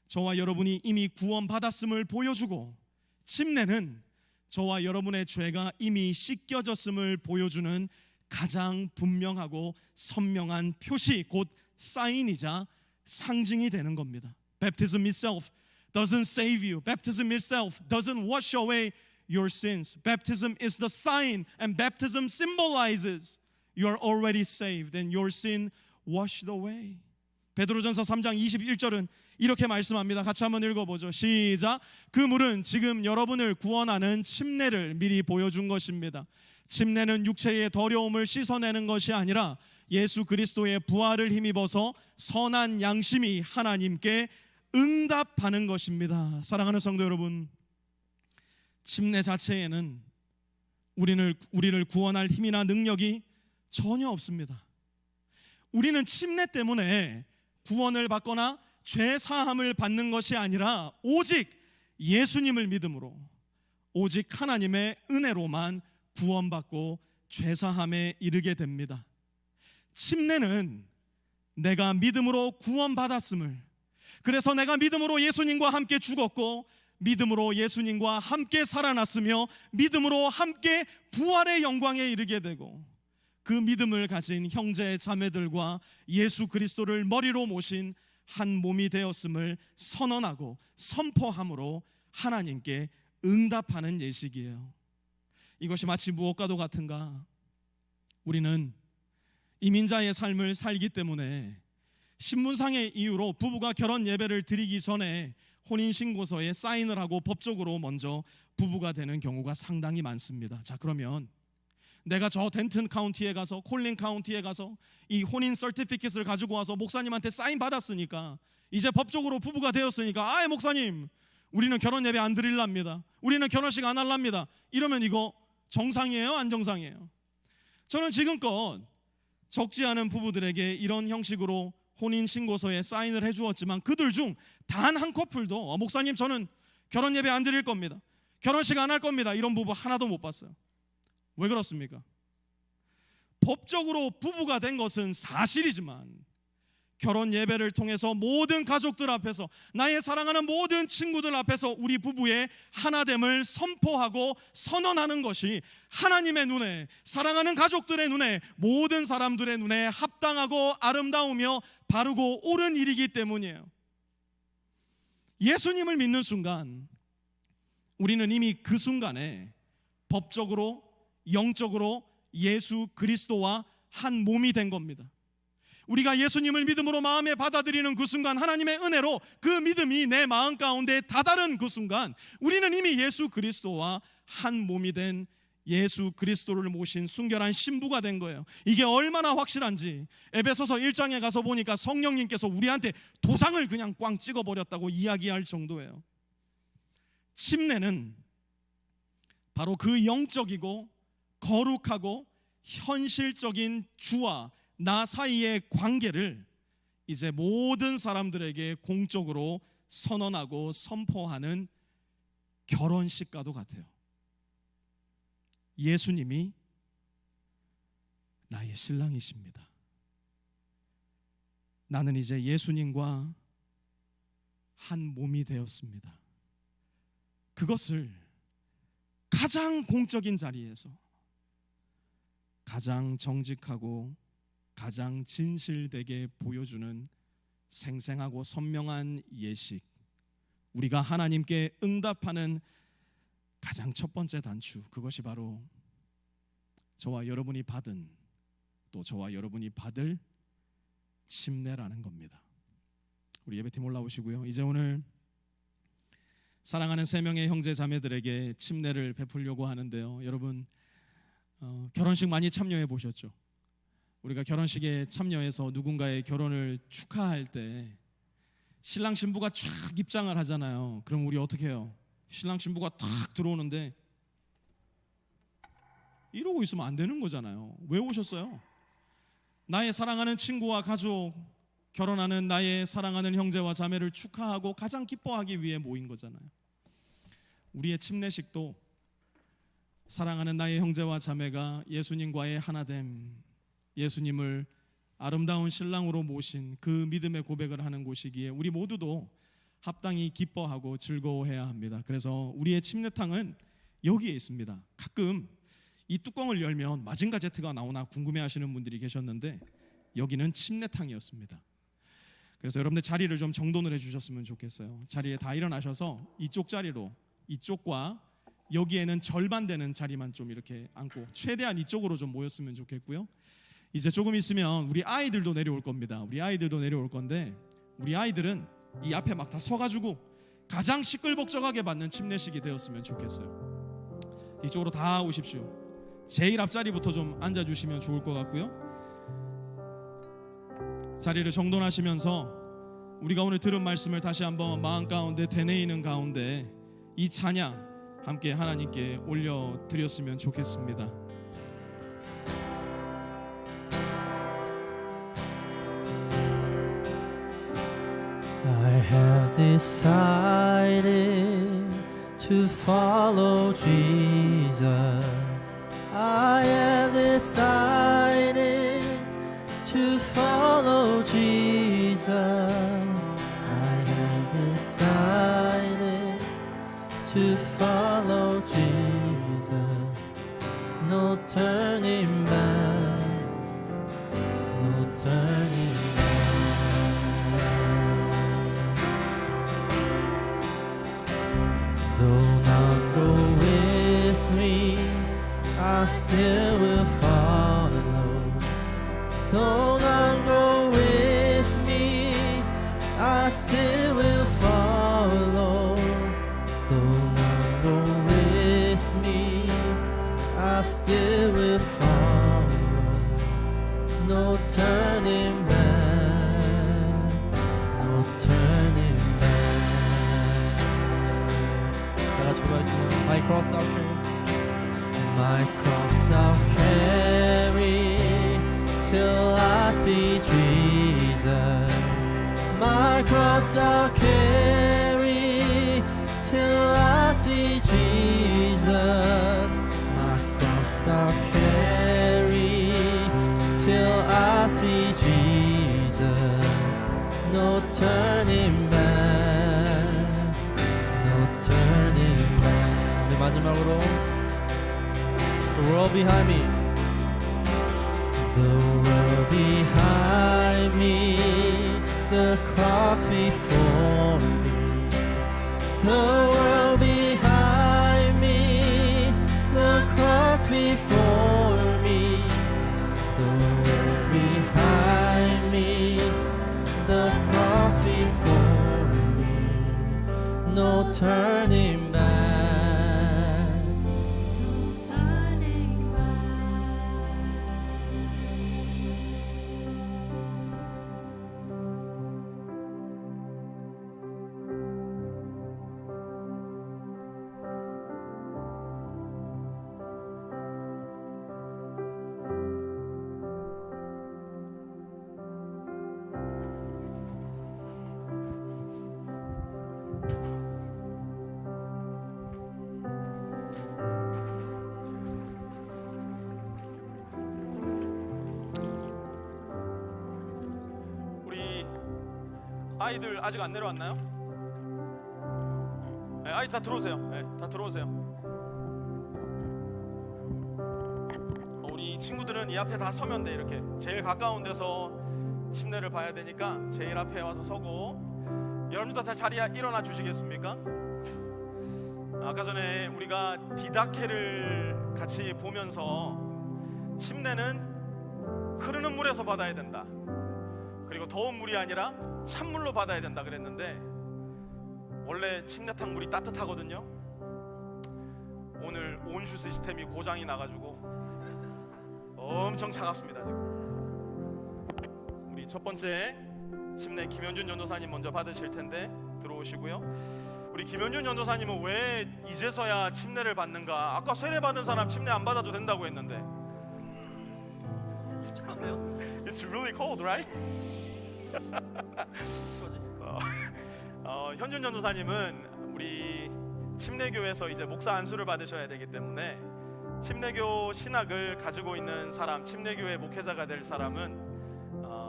저와 여러분이 이미 구원받았음을 보여주고, 침례는 저와 여러분의 죄가 이미 씻겨졌음을 보여주는 가장 분명하고 선명한 표시, 곧 사인이자 상징이 되는 겁니다. Baptism itself doesn't save you. Baptism itself doesn't wash away your sins. Baptism is the sign, and baptism symbolizes you are already saved and your sin washed away. 베드로전서 3장 21절은 이렇게 말씀합니다. 같이 한번 읽어보죠. 시작. 그 물은 지금 여러분을 구원하는 침례를 미리 보여준 것입니다. 침례는 육체의 더러움을 씻어내는 것이 아니라 예수 그리스도의 부활을 힘입어서 선한 양심이 하나님께 응답하는 것입니다. 사랑하는 성도 여러분, 침례 자체에는 우리를 구원할 힘이나 능력이 전혀 없습니다. 우리는 침례 때문에 구원을 받거나 죄 사함을 받는 것이 아니라 오직 예수님을 믿음으로, 오직 하나님의 은혜로만 구원받고 죄 사함에 이르게 됩니다. 침례는 내가 믿음으로 구원받았음을, 그래서 내가 믿음으로 예수님과 함께 죽었고 믿음으로 예수님과 함께 살아났으며 믿음으로 함께 부활의 영광에 이르게 되고, 그 믿음을 가진 형제 자매들과 예수 그리스도를 머리로 모신 한 몸이 되었음을 선언하고 선포함으로 하나님께 응답하는 예식이에요. 이것이 마치 무엇과도 같은가? 우리는 이민자의 삶을 살기 때문에 신문상의 이유로 부부가 결혼 예배를 드리기 전에 혼인신고서에 사인을 하고 법적으로 먼저 부부가 되는 경우가 상당히 많습니다. 자, 그러면 내가 저 덴튼 카운티에 가서 콜린 카운티에 가서 이 혼인 서티피킷을 가지고 와서 목사님한테 사인 받았으니까 이제 법적으로 부부가 되었으니까 아예 목사님 우리는 결혼 예배 안 드릴랍니다. 우리는 결혼식 안 할랍니다. 이러면 이거 정상이에요? 안 정상이에요? 저는 지금껏 적지 않은 부부들에게 이런 형식으로 혼인신고서에 사인을 해주었지만 그들 중 단 한 커플도 목사님 저는 결혼 예배 안 드릴 겁니다. 결혼식 안 할 겁니다. 이런 부부 하나도 못 봤어요. 왜 그렇습니까? 법적으로 부부가 된 것은 사실이지만 결혼 예배를 통해서 모든 가족들 앞에서 나의 사랑하는 모든 친구들 앞에서 우리 부부의 하나됨을 선포하고 선언하는 것이 하나님의 눈에, 사랑하는 가족들의 눈에, 모든 사람들의 눈에 합당하고 아름다우며 바르고 옳은 일이기 때문이에요. 예수님을 믿는 순간 우리는 이미 그 순간에 법적으로 영적으로 예수 그리스도와 한 몸이 된 겁니다. 우리가 예수님을 믿음으로 마음에 받아들이는 그 순간 하나님의 은혜로 그 믿음이 내 마음 가운데 다다른 그 순간 우리는 이미 예수 그리스도와 한 몸이 된 예수 그리스도를 모신 순결한 신부가 된 거예요. 이게 얼마나 확실한지 에베소서 1장에 가서 보니까 성령님께서 우리한테 도장을 그냥 꽝 찍어버렸다고 이야기할 정도예요. 침례는 바로 그 영적이고 거룩하고 현실적인 주와 나 사이의 관계를 이제 모든 사람들에게 공적으로 선언하고 선포하는 결혼식과도 같아요. 예수님이 나의 신랑이십니다. 나는 이제 예수님과 한 몸이 되었습니다. 그것을 가장 공적인 자리에서 가장 정직하고 가장 진실되게 보여주는 생생하고 선명한 예식, 우리가 하나님께 응답하는 가장 첫 번째 단추, 그것이 바로 저와 여러분이 받은, 또 저와 여러분이 받을 침례라는 겁니다. 우리 예배팀 올라오시고요. 이제 오늘 사랑하는 3명의 형제 자매들에게 침례를 베풀려고 하는데요. 여러분 결혼식 많이 참여해 보셨죠? 우리가 결혼식에 참여해서 누군가의 결혼을 축하할 때 신랑 신부가 쫙 입장을 하잖아요. 그럼 우리 어떻게 해요? 신랑 신부가 탁 들어오는데 이러고 있으면 안 되는 거잖아요. 왜 오셨어요? 나의 사랑하는 친구와 가족, 결혼하는 나의 사랑하는 형제와 자매를 축하하고 가장 기뻐하기 위해 모인 거잖아요. 우리의 침례식도 사랑하는 나의 형제와 자매가 예수님과의 하나됨, 예수님을 아름다운 신랑으로 모신 그 믿음의 고백을 하는 곳이기에 우리 모두도 합당히 기뻐하고 즐거워해야 합니다. 그래서 우리의 침례탕은 여기에 있습니다. 가끔 이 뚜껑을 열면 마징가 제트가 나오나 궁금해하시는 분들이 계셨는데 여기는 침례탕이었습니다. 그래서 여러분들 자리를 좀 정돈을 해주셨으면 좋겠어요. 자리에 다 일어나셔서 이쪽 자리로, 이쪽과 여기에는 절반 되는 자리만 좀 이렇게 앉고 최대한 이쪽으로 좀 모였으면 좋겠고요. 이제 조금 있으면 우리 아이들도 내려올 겁니다. 우리 아이들도 내려올 건데 우리 아이들은 이 앞에 막 다 서가지고 가장 시끌벅적하게 받는 침례식이 되었으면 좋겠어요. 이쪽으로 다 오십시오. 제일 앞자리부터 좀 앉아주시면 좋을 것 같고요. 자리를 정돈하시면서 우리가 오늘 들은 말씀을 다시 한번 마음 가운데 되뇌이는 가운데 이 찬양 함께 하나님께 올려드렸으면 좋겠습니다. I have decided to follow Jesus. I have decided to follow Jesus. I have decided to follow Jesus. No turning back. No turning back. Though none go with me, I still will follow. Though none go with me, voice now. My cross I'll carry. My cross I'll carry till I see Jesus. My cross I'll carry till I see Jesus. My cross I'll carry till I see Jesus. No turning back, no turning back. 네, 마지막으로 The world behind me, the world behind me, the cross before me, the world behind me, the cross before me, the world behind me, the cross before me, no turning back. 아이들 아직 안 내려왔나요? 네, 아이 다 들어오세요. 네, 다 들어오세요. 우리 친구들은 이 앞에 다 서면 돼. 이렇게 제일 가까운 데서 침례를 봐야 되니까 제일 앞에 와서 서고, 여러분들 다 자리에 일어나 주시겠습니까? 아까 전에 우리가 디다케를 같이 보면서 침례는 흐르는 물에서 받아야 된다, 그리고 더운 물이 아니라 찬물로 받아야 된다 그랬는데, 원래 침례탕 물이 따뜻하거든요. 오늘 온슈 시스템이 고장이 나가지고 엄청 차갑습니다 지금. 우리 첫 번째 침례 김현준 전도사님 먼저 받으실 텐데 들어오시고요. 우리 김현준 전도사님은 왜 이제서야 침례를 받는가? 아까 세례 받은 사람 침례 안 받아도 된다고 했는데. It's really cold, right? 현준 전도사님은 우리 침례교에서 이제 목사 안수를 받으셔야 되기 때문에 침례교 신학을 가지고 있는 사람, 침례교의 목회자가 될 사람은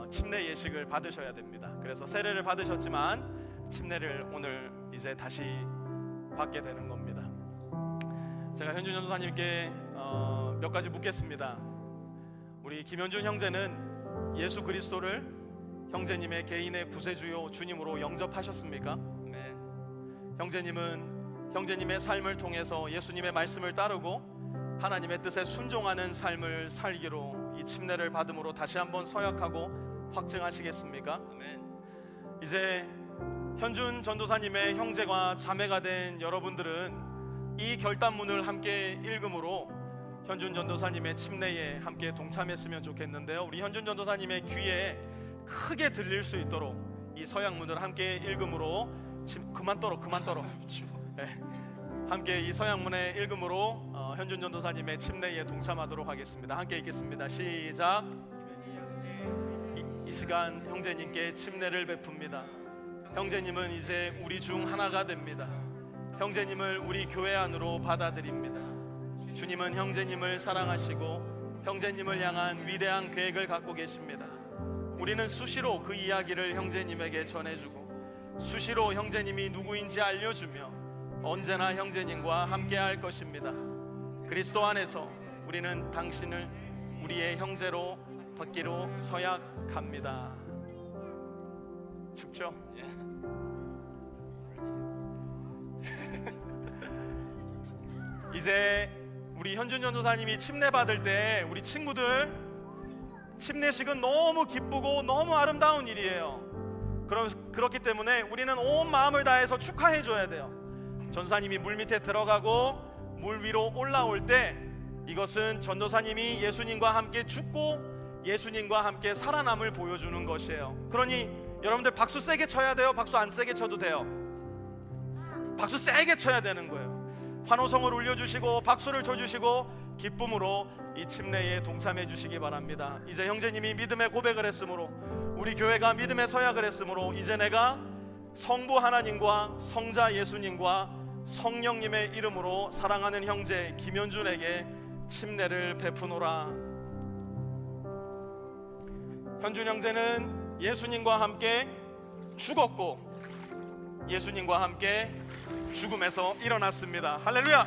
침례 예식을 받으셔야 됩니다. 그래서 세례를 받으셨지만 침례를 오늘 이제 다시 받게 되는 겁니다. 제가 현준 전도사님께 몇 가지 묻겠습니다. 우리 김현준 형제는 예수 그리스도를 형제님의 개인의 구세주요 주님으로 영접하셨습니까? 네. 형제님은 형제님의 삶을 통해서 예수님의 말씀을 따르고 하나님의 뜻에 순종하는 삶을 살기로 이 침례를 받음으로 다시 한번 서약하고 확증하시겠습니까? 아멘. 이제 현준 전도사님의 형제가 자매가 된 여러분들은 이 결단문을 함께 읽음으로 현준 전도사님의 침례에 함께 동참했으면 좋겠는데요. 우리 현준 전도사님의 귀에 크게 들릴 수 있도록 이 서약문을 함께 읽음으로 그만 떨어 네. 함께 이 서약문의 읽음으로 현준 전도사님의 침례에 동참하도록 하겠습니다. 함께 읽겠습니다. 시작. 이 시간 형제님께 침례를 베풉니다. 형제님은 이제 우리 중 하나가 됩니다. 형제님을 우리 교회 안으로 받아들입니다. 주님은 형제님을 사랑하시고 형제님을 향한 위대한 계획을 갖고 계십니다. 우리는 수시로 그 이야기를 형제님에게 전해주고 수시로 형제님이 누구인지 알려주며 언제나 형제님과 함께할 것입니다. 그리스도 안에서 우리는 당신을 우리의 형제로 받기로 서약합니다. 춥죠? 이제 우리 현준 전도사님이 침례 받을 때 우리 친구들, 침례식은 너무 기쁘고 너무 아름다운 일이에요. 그렇기 때문에 우리는 온 마음을 다해서 축하해 줘야 돼요. 전도사님이 물 밑에 들어가고 물 위로 올라올 때 이것은 전도사님이 예수님과 함께 죽고 예수님과 함께 살아남을 보여주는 것이에요. 그러니 여러분들 박수 세게 쳐야 돼요? 박수 안 세게 쳐도 돼요? 박수 세게 쳐야 되는 거예요. 환호성을 울려주시고 박수를 쳐주시고 기쁨으로 이 침례에 동참해 주시기 바랍니다. 이제 형제님이 믿음의 고백을 했으므로, 우리 교회가 믿음의 서약을 했으므로, 이제 내가 성부 하나님과 성자 예수님과 성령님의 이름으로 사랑하는 형제 김현준에게 침례를 베푸노라. 현준 형제는 예수님과 함께 죽었고 예수님과 함께 죽음에서 일어났습니다. 할렐루야.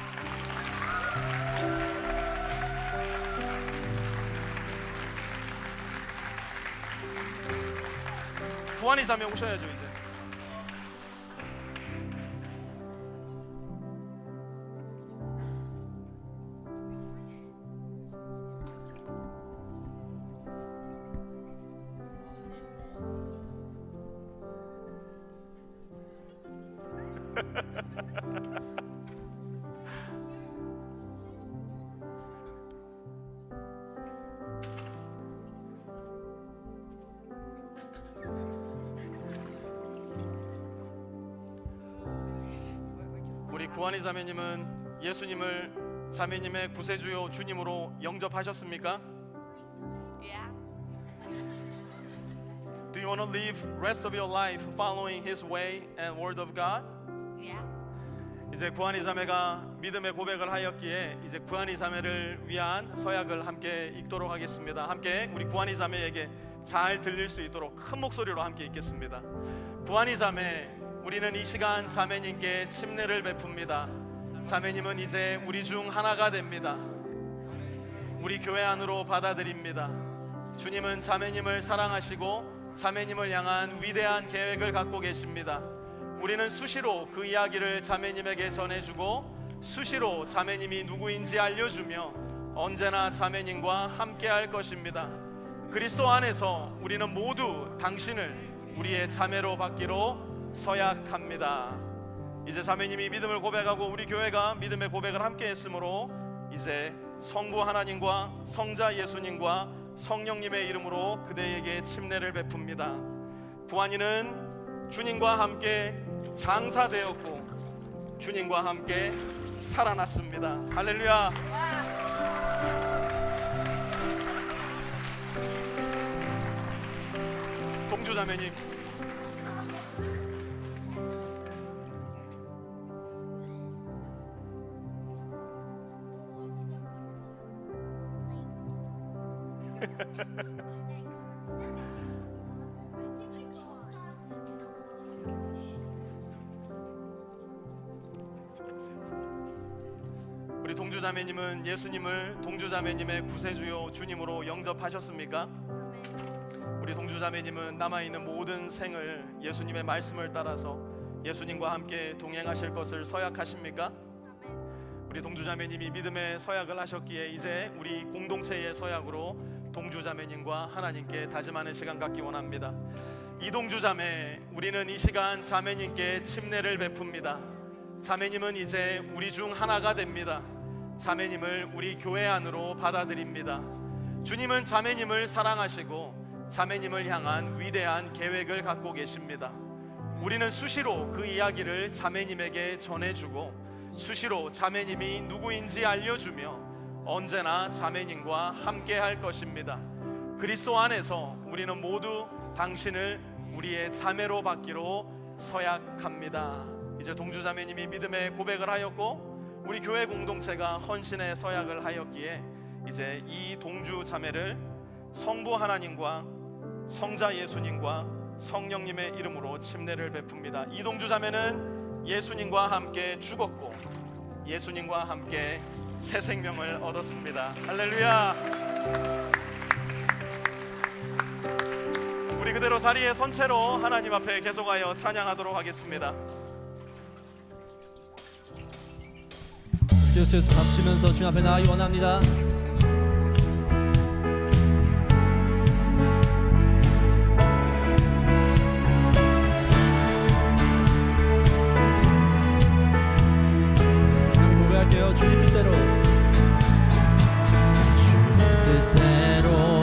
구한이 자매 오셔야죠. 이제 우리 구한이 자매님은 예수님을 자매님의 구세주요 주님으로 영접하셨습니까? Yeah. Do you want to live rest of your life following His way and word of God? Yeah. 이제 구한이 자매가 믿음의 고백을 하였기에 이제 구한이 자매를 위한 서약을 함께 읽도록 하겠습니다. 함께 우리 구한이 자매에게 잘 들릴 수 있도록 큰 목소리로 함께 읽겠습니다. 구한이 자매, 우리는 이 시간 자매님께 침례를 베풉니다. 자매님은 이제 우리 중 하나가 됩니다. 우리 교회 안으로 받아들입니다. 주님은 자매님을 사랑하시고 자매님을 향한 위대한 계획을 갖고 계십니다. 우리는 수시로 그 이야기를 자매님에게 전해주고 수시로 자매님이 누구인지 알려주며 언제나 자매님과 함께 할 것입니다. 그리스도 안에서 우리는 모두 당신을 우리의 자매로 받기로 서약합니다. 이제 자매님이 믿음을 고백하고 우리 교회가 믿음의 고백을 함께 했으므로 이제 성부 하나님과 성자 예수님과 성령님의 이름으로 그대에게 침례를 베풉니다. 구한이는 주님과 함께 장사되었고 주님과 함께 살아났습니다. 할렐루야. 동주 자매님, 우리 동주 자매님은 예수님을 동주 자매님의 구세주요 주님으로 영접하셨습니까? 우리 동주 자매님은 남아있는 모든 생을 예수님의 말씀을 따라서 예수님과 함께 동행하실 것을 서약하십니까? 우리 동주 자매님이 믿음의 서약을 하셨기에 이제 우리 공동체의 서약으로 동주 자매님과 하나님께 다짐하는 시간 갖기 원합니다. 이동주 자매, 우리는 이 시간 자매님께 침례를 베풉니다. 자매님은 이제 우리 중 하나가 됩니다. 자매님을 우리 교회 안으로 받아들입니다. 주님은 자매님을 사랑하시고 자매님을 향한 위대한 계획을 갖고 계십니다. 우리는 수시로 그 이야기를 자매님에게 전해주고 수시로 자매님이 누구인지 알려주며 언제나 자매님과 함께 할 것입니다. 그리스도 안에서 우리는 모두 당신을 우리의 자매로 받기로 서약합니다. 이제 동주 자매님이 믿음의 고백을 하였고 우리 교회 공동체가 헌신의 서약을 하였기에 이제 이 동주 자매를 성부 하나님과 성자 예수님과 성령님의 이름으로 침례를 베풉니다. 이 동주 자매는 예수님과 함께 죽었고 예수님과 함께 새 생명을 얻었습니다. 할렐루야. 우리 그대로 자리에 선 채로 하나님 앞에 계속하여 찬양하도록 하겠습니다. 계속해서 박수 치면서 주님 앞에 나아가기 원합니다. 고백할게요. 주님 뜻대로, 주님 뜻대로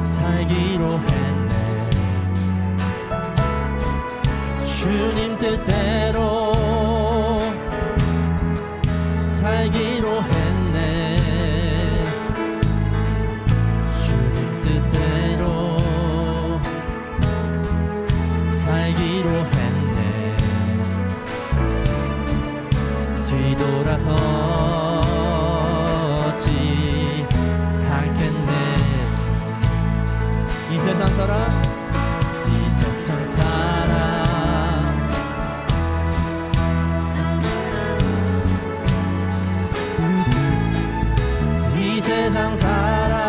살기로 했네. 주님 뜻대로 살기로 했네. 뒤돌아서지 않겠네. 이 세상 사람, 이 세상 사람, 이 세상 사람,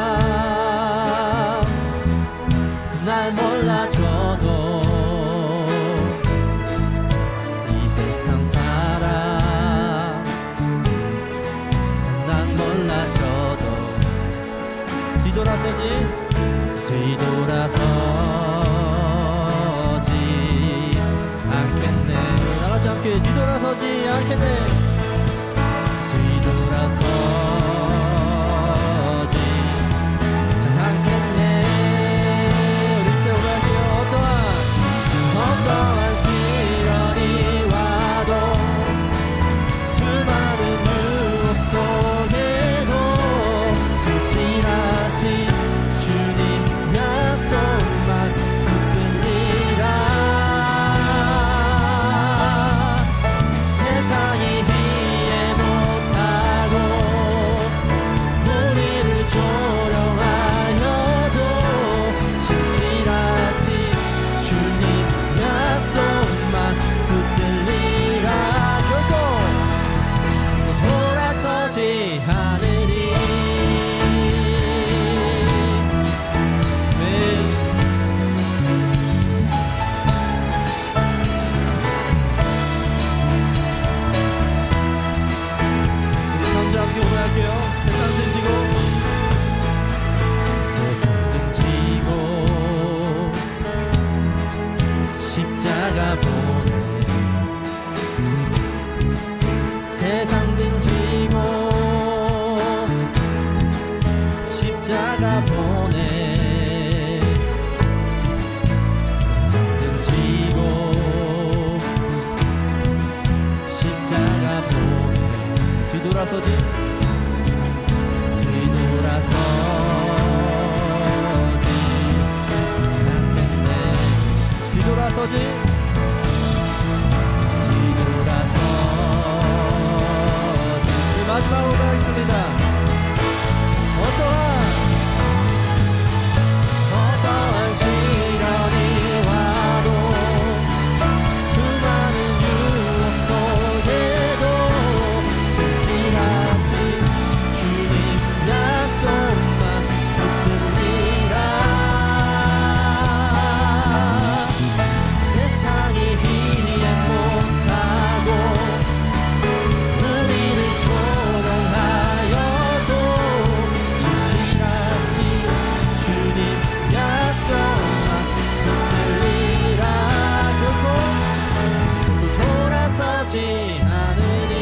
날 몰라줘도 이 세상 사람, 난 몰라줘도 뒤돌아서지 않겠네. 나같이 함께 뒤돌아서지 않겠네. 뒤돌아서지 않겠네. 우리 이제 오늘이요. 어떠한 시련이 와도 수많은 유혹 속에도 진실하신 주님 약속만 붙들리라. 세상이 이해 못하고 우리를 조롱하여도 진실하신 주님 약속만 붙들리라. 결코 돌아서지 않으리. 우리 삼자 함께 고백할게요. 세상 등지고 십자가 보내. 세상 등지고 십자가 보내. 세상 등지고 십자가 보내. 뒤돌아서지 않겠네. 뒤돌아서지 마지막으로 가겠습니다. 어떠한 시련이 와도 수많은 유혹 속에도 진실하신 주님 약속만 붙들리라. 세상이 이해 못하고 우리를 조롱하여도 진실하신 주님 약속만 붙들리라. 결코 돌아서지 않으리.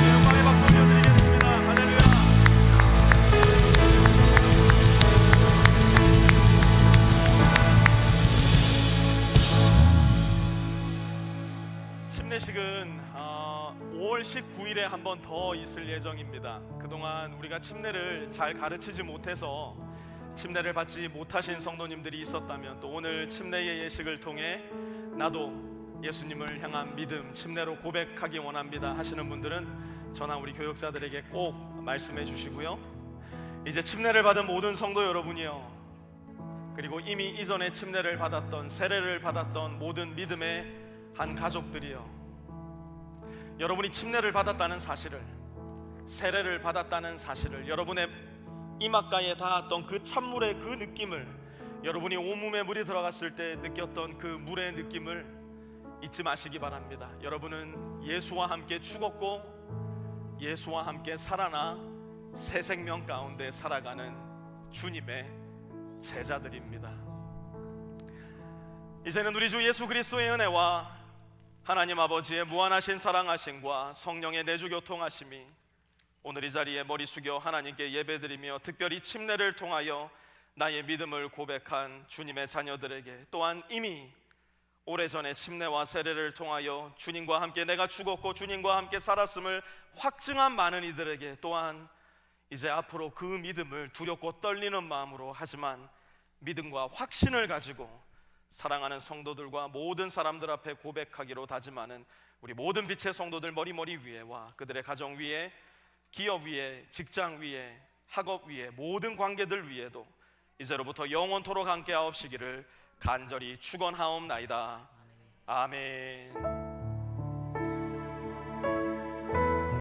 영광의 박수 올려드리겠습니다. 할렐루야. 침례식은 5월 19일에 한 번 더 있을 예정입니다. 그동안 우리가 침례를 잘 가르치지 못해서 침례를 받지 못하신 성도님들이 있었다면, 또 오늘 침례의 예식을 통해 나도 예수님을 향한 믿음, 침례로 고백하기 원합니다 하시는 분들은 저나 우리 교역자들에게 꼭 말씀해 주시고요. 이제 침례를 받은 모든 성도 여러분이요, 그리고 이미 이전에 침례를 받았던, 세례를 받았던 모든 믿음의 한 가족들이요, 여러분이 침례를 받았다는 사실을, 세례를 받았다는 사실을, 여러분의 이마가에 닿았던 그 찬물의 그 느낌을, 여러분이 온몸에 물이 들어갔을 때 느꼈던 그 물의 느낌을 잊지 마시기 바랍니다. 여러분은 예수와 함께 죽었고 예수와 함께 살아나 새 생명 가운데 살아가는 주님의 제자들입니다. 이제는 우리 주 예수 그리스도의 은혜와 하나님 아버지의 무한하신 사랑하심과 성령의 내주 교통하심이 오늘 이 자리에 머리 숙여 하나님께 예배드리며 특별히 침례를 통하여 나의 믿음을 고백한 주님의 자녀들에게, 또한 이미 오래전에 침례와 세례를 통하여 주님과 함께 내가 죽었고 주님과 함께 살았음을 확증한 많은 이들에게 또한 이제 앞으로 그 믿음을 두렵고 떨리는 마음으로 하지만 믿음과 확신을 가지고 사랑하는 성도들과 모든 사람들 앞에 고백하기로 다짐하는 우리 모든 빛의 성도들 머리 위에와 그들의 가정 위에, 기업 위에, 직장 위에, 학업 위에, 모든 관계들 위에도 이제로부터 영원토록 함께 하옵시기를 간절히 축원하옵나이다. 아멘.